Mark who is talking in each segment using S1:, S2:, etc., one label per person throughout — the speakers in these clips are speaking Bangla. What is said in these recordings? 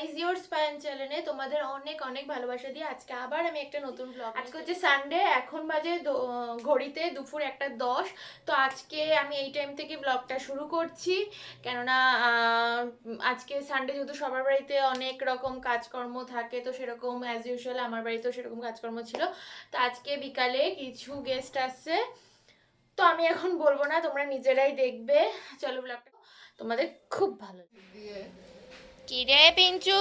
S1: গাইজ ইওর স্পায়ান চ্যানেলে তোমাদের অনেক অনেক ভালোবাসা দিয়ে আজকে আবার আমি একটা নতুন ব্লগ। আজকে হচ্ছে সানডে, এখন বাজে ঘড়িতে দুপুর 1:10। তো আজকে আমি এই টাইম থেকে ব্লগটা শুরু করছি, কেননা আজকে সানডে যেহেতু সবার বাড়িতে অনেক রকম কাজকর্ম থাকে, তো সেরকম অ্যাজ ইউজুয়াল আমার বাড়িতেও সেরকম কাজকর্ম ছিল। তো আজকে বিকালে কিছু গেস্ট আসছে, তো আমি এখন বলবো না, তোমরা নিজেরাই দেখবে। চলো ব্লগটা তোমাদের খুব ভালো কি রে পিঞ্চু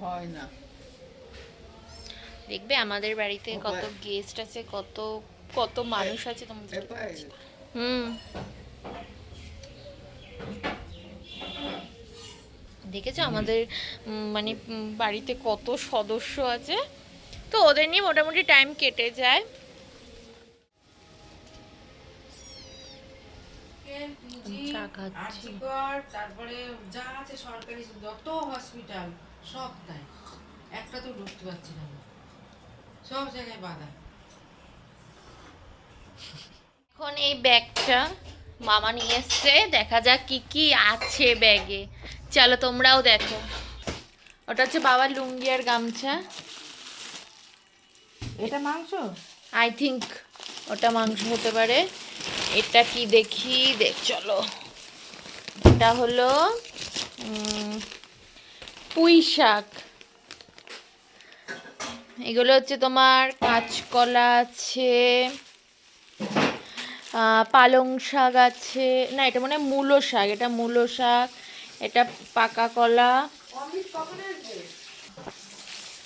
S2: হয় না
S1: দেখবে আমাদের বাড়িতে কত গেস্ট আছে, কত কত মানুষ আছে তোমরা দেখেছো আমাদের মানে বাড়িতে কত সদস্য আছে, তো ওদের নিয়ে মোটামুটি টাইম কেটে যায়। চা খাচ্ছি।
S2: তারপরে যা আছে সরকারি যত হসপিটাল সব তাই, একটা তো ঢুকতে পারছি না, সব জায়গায় বাধা।
S1: এখন এই ব্যাগটা মামা নিয়ে এসছে, দেখা যাক কি কি আছে ব্যাগে। চলো তোমরাও দেখো। ওটা হচ্ছে বাবার লুঙ্গি আর গামছা।
S2: এটা মাংস,
S1: আই থিঙ্ক ওটা মাংস হতে পারে। এটা কি দেখি, চলো। এটা হলো পুঁই শাক। এগুলো হচ্ছে তোমার কাঁচকলা আছে, পালং শাক আছে, না এটা মনে হয় মূলো শাক, এটা মূলো শাক, এটা পাকা কলা,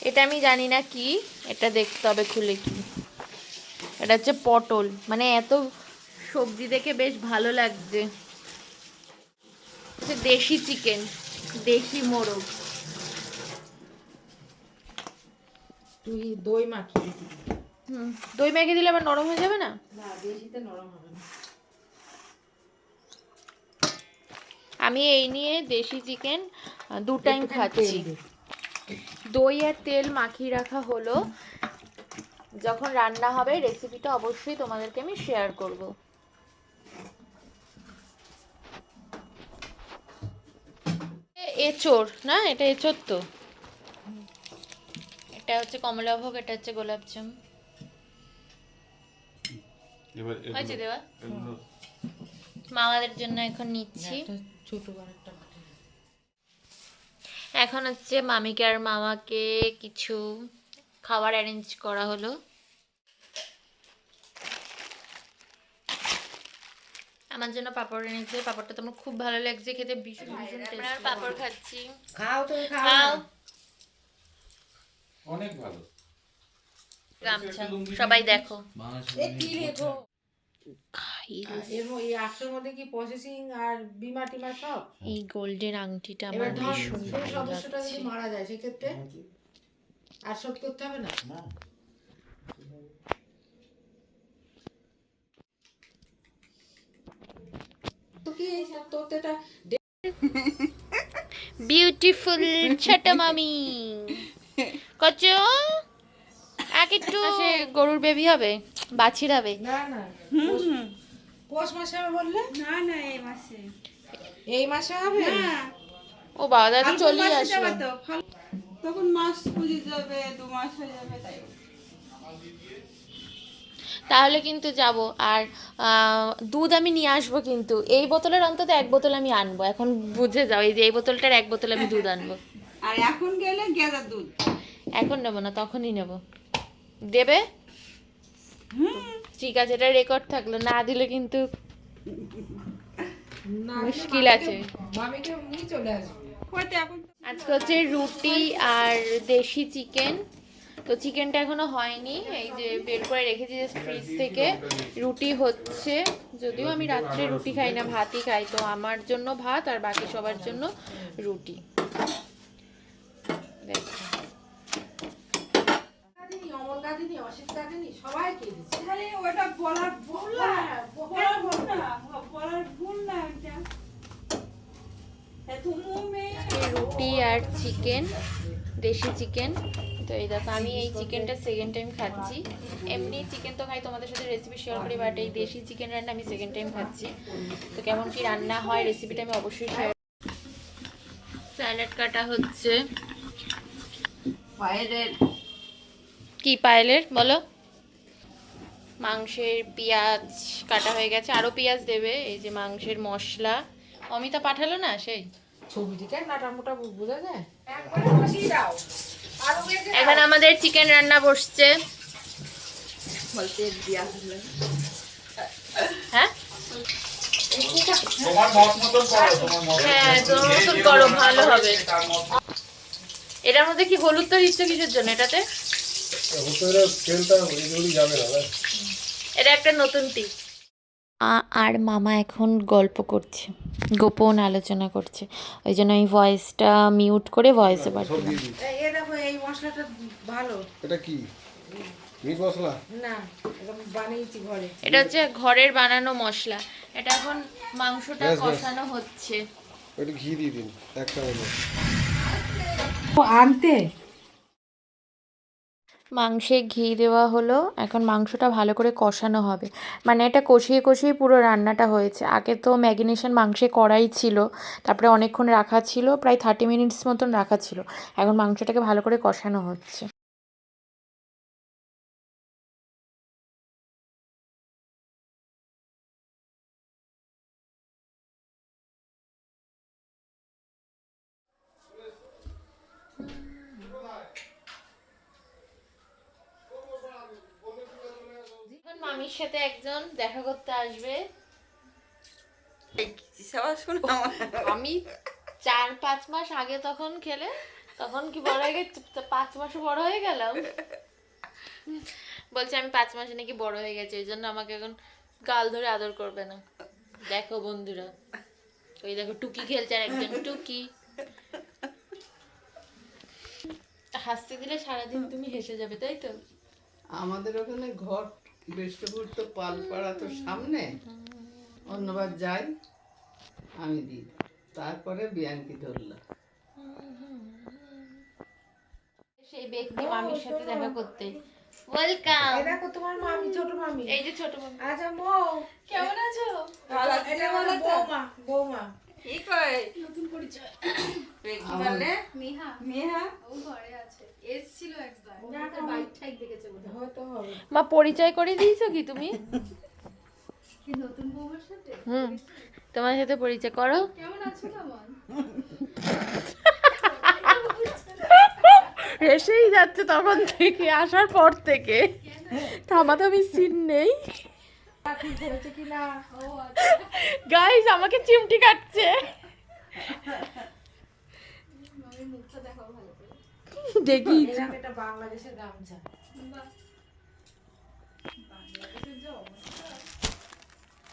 S1: এটা আমি জানি না কি, এটা দেখতে হবে খুলে কি। এটা হচ্ছে পটল, মানে এত সবজি দেখে বেশ ভালো লাগছে। দেশি চিকেন, দেশি মোরগ।
S2: তুই দই মাখিয়ে দিবি।
S1: দই মেখে দিলে আবার নরম হয়ে যাবে না?
S2: না, বেশিতে নরম হবে না।
S1: আমি এই নিয়ে দেশি চিকেন 2 টাইম খাচ্ছি। দই আর তেল মাখিয়ে রাখা হলো, যখন রান্না হবে রেসিপিটা অবশ্যই তোমাদেরকে আমি শেয়ার করব। এঁচোড় না, এটা এঁচোড় তো। এটা হচ্ছে কমলাভোগ, এটা হচ্ছে গোলাপজাম। হয়েছে দেওয়া, মামাদের জন্য এখন নিচ্ছি।
S2: ছোট বারেরটা মাঠে
S1: এখন হচ্ছে মামিকে আর মামাকে কিছু খাবার অ্যারেঞ্জ করা হলো। আমার জন্য পাপড় এনেছে, পাপড়টা তো আমার খুব ভালো লাগছে খেতে, ভীষণ ভীষণ টেস্টি। পাপড় খাচ্ছি।
S2: খাও, তুমি
S1: খাও।
S3: অনেক ভালো
S1: গামছা সবাই দেখো।
S2: এ কি রেখো
S1: খাই
S2: এই 800 মধ্যে কি প্রসেসিং আর বিমা টিমা সব?
S1: এই গোল্ডের আংটিটা আমার
S2: এবার ধর
S1: ভীষণ
S2: সেই
S1: ভালো
S2: সদস্যটা
S1: লাগছে।
S2: যদি মারা যায় সেক্ষেত্রে আর শোধ করতে হবে না? তো কি এই তোর তো এটা
S1: বিউটিফুল ছোট মামি কচু আগে একটু গরুর বেবি হবে, বাছির হবে।
S2: না না পৌষ মাসে হবে বললে?
S4: না না এই মাসে,
S2: এই মাসে হবে?
S1: ও বাবা দাদা
S4: ফাল্গুন
S1: চলে
S4: মাসে
S1: আসলো।
S4: যাবে তো, তখন মাস পুজো যাবে, 2 মাস হয়ে যাবে, তাই
S1: তাহলে কিন্তু যাব। আর দুধ আমি নিয়ে আসবো, কিন্তু এই বোতলের অন্তত 1 বোতল আমি আনবো। এখন বুঝে যাও, এই যে এই বোতলটার 1 বোতল আমি দুধ আনবো।
S4: আর এখন গেলে গেদার দুধ।
S1: এখন নেবো না, তখনই নেবো। দেবে? ঠিক আছে, এটা রেকর্ড থাকলো, না দিলে কিন্তু
S2: না,
S1: মুশকিল আছে।
S2: মামিকে নিয়ে চলে আসবে।
S4: হয়তো এখন
S1: আজকে হচ্ছে রুটি আর দেশি চিকেন। তো চিকেনটা এখনো হয়নি, এই যে বের করে রেখেছি জাস্ট ফ্রিজ থেকে। রুটি হচ্ছে, যদিও আমি রাত্রে রুটি খাই না, ভাতই খাই, তো আমার জন্য ভাত আর বাকি সবার জন্য রুটি। দেখো
S2: অমর কাঁদিনি, অসিত কাঁদিনি, সবাইকে দিচ্ছে।
S4: খালি ওটা বলার ভুল না, বলার ভুল না, বলার ভুল না এটা। তুমি মেয়ে
S1: রুটি আর চিকেন, দেশি চিকেন। তো এই দেখো, আমি এই চিকেনটা সেকেন্ড টাইম খাচ্ছি। এমনি চিকেন তো খাই, তোমাদের সাথে রেসিপি শেয়ার করি, বাট এই দেশি চিকেন রান্না আমি সেকেন্ড টাইম খাচ্ছি। তো কেমন কি রান্না হয় রেসিপিটা আমি অবশ্যই শেয়ার। পাইলেট কাটা হচ্ছে।
S2: পায়েলের
S1: কি পাইলেট বলো? মাংসের পেঁয়াজ কাটা হয়ে গেছে, আরো পেঁয়াজ দেবে। এই যে মাংসের মশলা অমিতা পাঠালো না, সেই
S2: ছবি থেকে নাটা মোটা বোঝা যায়।
S1: এখন আমাদের চিকেন রান্না বসছে।
S2: বলতে দিয়া
S1: হ্যাঁ
S3: তোমার মত মতন করো, তোমার মত
S1: হ্যাঁ, তোমার মতন করো, ভালো হবে। এটার মধ্যে কি হলুদ তো দিচ্ছ কিসের জন্য এটাতে? এটা একটা নতুন টিপ। আর মামা এখন গল্প করছে, গোপন আলোচনা করছে, ওই জন্য আমি ভয়েসটা মিউট করে ভয়েসে পাঠালাম।
S2: এই দেখো এই মশলাটা ভালো।
S5: এটা কি মিট মশলা?
S2: না, এটা বানিয়েছি ঘরে।
S1: এটা হচ্ছে ঘরের বানানো মশলা। এটা এখন মাংসটা
S5: ব্যাস, ব্যাস।
S1: কষানো হচ্ছে।
S5: একটু ঘি দিয়ে দিন এক চামচ।
S2: আনতে
S1: মাংসে ঘি দেওয়া হলো, এখন মাংসটা ভালো করে কষানো হবে। মানে এটা কষিয়ে কষিয়ে পুরো রান্নাটা হয়েছে। আগে তো ম্যাগিনেশন মাংসে কড়াই ছিল, তারপরে অনেকক্ষণ রাখা ছিল, প্রায় 30 মিনিটস মতন রাখা ছিল। এখন মাংসটাকে ভালো করে কষানো হচ্ছে। এখন মামির সাথে একজন দেখা করতে আসবে। আমি 4-5 মাস আগে তখন খেলে, তখন কি বড় হয়ে গেছে? 5 মাসও বড় হয়ে গেলাম। বলছে আমি 5 মাসে নাকি বড় হয়ে গেছে, এই জন্য আমাকে এখন গাল ধরে আদর করবে না। দেখো বন্ধুরা, ওই দেখো টুকি খেলছে, আর একজন টুকি। হাসতে দিলে সারাদিন তুমি হেসে যাবে, তাই তো?
S6: আমাদের ওখানে ঘর বিষ্ণুপুর তো পালপাড়া তো সামনে, অন্যবার যাই আমি দিই, তারপরে বিয়ানকি ধরলাম।
S1: সেই ব্যক্তি মামির সাথে দেখা করতে। ওয়েলকাম।
S2: এই দেখো তোমার মামি, ছোট মামি।
S1: এই যে ছোট মামি।
S2: আচ্ছা মৌ,
S1: কেমন আছো?
S2: এটা আমার বৌমা, বৌমা।
S6: কি কয়
S4: নতুন পরিচয়।
S6: কি বলে?
S4: মেহা
S6: মেহা
S4: ও ঘরে আছে, এসছিল একবার ওনার বাইক ঠাইক দেখেছে বোধহয়।
S2: হয়তো হবে।
S1: মা পরিচয় করে দিয়েছো কি তুমি?
S4: কি নতুন বউয়ের সাথে?
S1: তোমার সাথে পরিচয় করো।
S4: কেমন আছো কেমন?
S1: হেসেই যাচ্ছে তখন থেকে, আসার পর থেকে। থামাথামি সিন নেই।
S2: ঠিক হয়েছে কিনা?
S4: ও আচ্ছা।
S1: গাইস আমাকে চিমটি কাটছে।
S4: মামির মুখটা দেখাও ভালো করে।
S1: দেখি
S2: এই দেখো, এটা বাংলাদেশের গামছা।
S4: বাহ, বাংলাদেশের যে অবস্থা।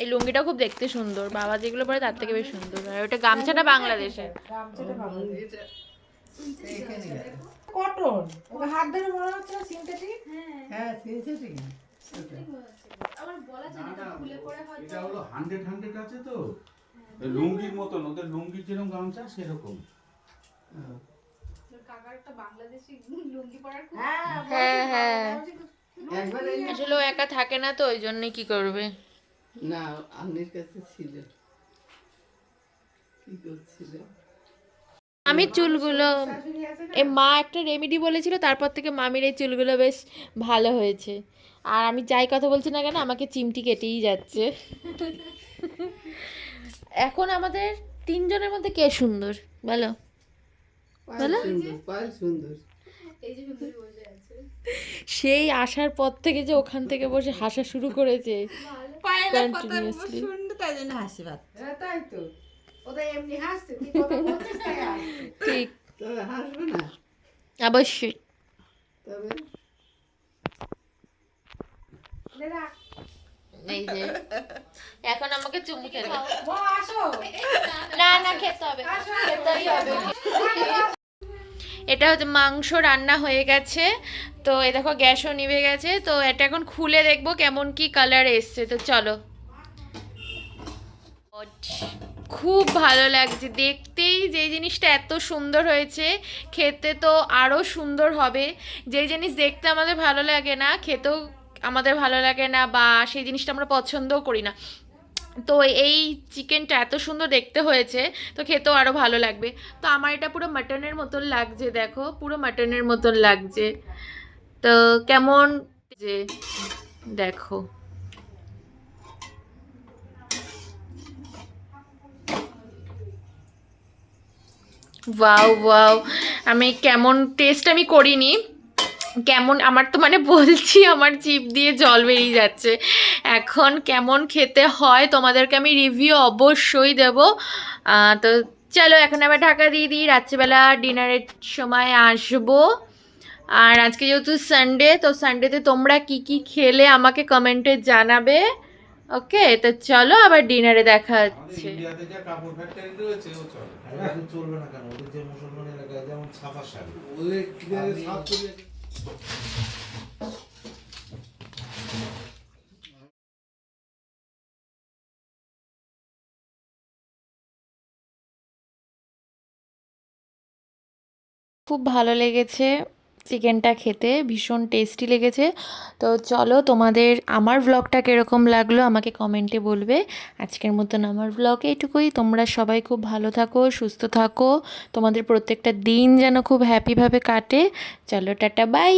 S1: এই লুঙ্গিটা খুব দেখতে সুন্দর, বাবা যেগুলো পরে তার থেকে বেশ সুন্দর। আর ওটা গামছাটা বাংলাদেশের।
S2: গামছাটা বাংলাদেশ।
S6: এটা এইখানে গেছে।
S2: কটন। ওকে হাত ধরে মনে হচ্ছে না সিনথেটিক?
S4: হ্যাঁ,
S6: হ্যাঁ সিনথেটিক।
S4: ঠিক হয়েছে। আমার বলা যায় না, খুলে পড়ে হয়তো।
S3: এটা হলো 100 আছে তো, ওই লুঙ্গির মতন, ওদের লুঙ্গির যেরকম গামছা সেরকম।
S4: তোর কাকার একটা বাংলাদেশি লুঙ্গি পরার খুব
S2: হ্যাঁ,
S1: হ্যাঁ, হ্যাঁ।
S6: একবার এই
S1: আসলে ও একা থাকে না তো, ওই জন্যই কি করবে।
S6: না আন্নির কাছে ছিল, কি করছিল?
S1: আমি চুলগুলো, এই মা একটা রেমেডি বলেছিল, তারপর থেকে মামির এই চুলগুলো বেশ ভালো হয়েছে। আর আমি যাই কথা বলছি না কেন, আমাকে চিমটি কেটেই যাচ্ছে। এখন আমাদের 3 জনের মধ্যে কে সুন্দর বলো?
S6: পায়েল সুন্দর, পায়েল সুন্দর।
S4: এই যে সুন্দরী বসে আছে।
S1: সেই আসার পর থেকে যে ওখান থেকে বসে হাসা শুরু করেছে
S6: পায়েলের কথা
S1: কন্টিনিউয়াসলি।
S6: শুনতে তাই জন্য হাসি পাচ্ছে।
S2: হ্যাঁ, তাই তো। ওদের এমনি হাসছে, তুই কথা বলছিস তাই হাসছে।
S1: ঠিক,
S6: তবে হাসবে না,
S1: অবশ্যই।
S6: তবে
S2: নে রাখ।
S1: এই যে এখন আমাকে চুমু খেতে
S2: বউ আসো।
S1: না না খেতে হবে, খেতেই হবে। এটা হচ্ছে মাংস রান্না হয়ে গেছে, তো এই দেখো গ্যাসও নিভে গেছে। তো এটা এখন খুলে দেখবো কেমন কি কালার এসছে। তো চলো। খুব ভালো লাগছে দেখতেই, যে জিনিসটা এত সুন্দর হয়েছে খেতে তো আরও সুন্দর হবে। যে জিনিস দেখতে আমাদের ভালো লাগে না, খেতেও আমাদের ভালো লাগে না, বা সেই জিনিসটা আমরা পছন্দও করি না। তো এই চিকেনটা এত সুন্দর দেখতে হয়েছে, তো খেতেও আরও ভালো লাগবে। তো আমার এটা পুরো মাটনের মতন লাগছে, দেখো পুরো মাটনের মতন লাগছে। তো কেমন যে দেখো, ওয়াও ওয়াও, আমি কেমন টেস্ট আমি করিনি, কেমন আমার তো মানে বলছি আমার জিভ দিয়ে জল বেরিয়ে যাচ্ছে। এখন কেমন খেতে হয় তোমাদেরকে আমি রিভিউ অবশ্যই দেব। তো চলো এখন আবার ঢাকা দিয়ে দিই, রাত্রিবেলা ডিনারের সময় আসবো। আর আজকে যেহেতু সানডে, তো সানডেতে তোমরা কি কি খেলে আমাকে কমেন্টে জানাবে। ওকে, তো চলো আবার ডিনারে দেখা হচ্ছে।
S3: ইন্ডিয়াতে যা কাপড় ফ্যাক্টরি রয়েছে ও চলে।
S7: ওদের চলবে না কেন? ওদের যে মুসলমান এলাকায় যেমন ছাপা শাড়ি,
S5: ওদের কিভাবে সাফ করে
S1: খুব ভালো লেগেছে চিকেনটা খেতে, ভীষণ টেস্টি লেগেছে। তো চলো তোমাদের আমার ব্লগটা কীরকম লাগলো আমাকে কমেন্টে বলবে। আজকের মতন আমার ব্লগে এটুকুই। তোমরা সবাই খুব ভালো থাকো, সুস্থ থাকো, তোমাদের প্রত্যেকটা দিন যেন খুব হ্যাপিভাবে কাটে। চলো টাটা, বাই।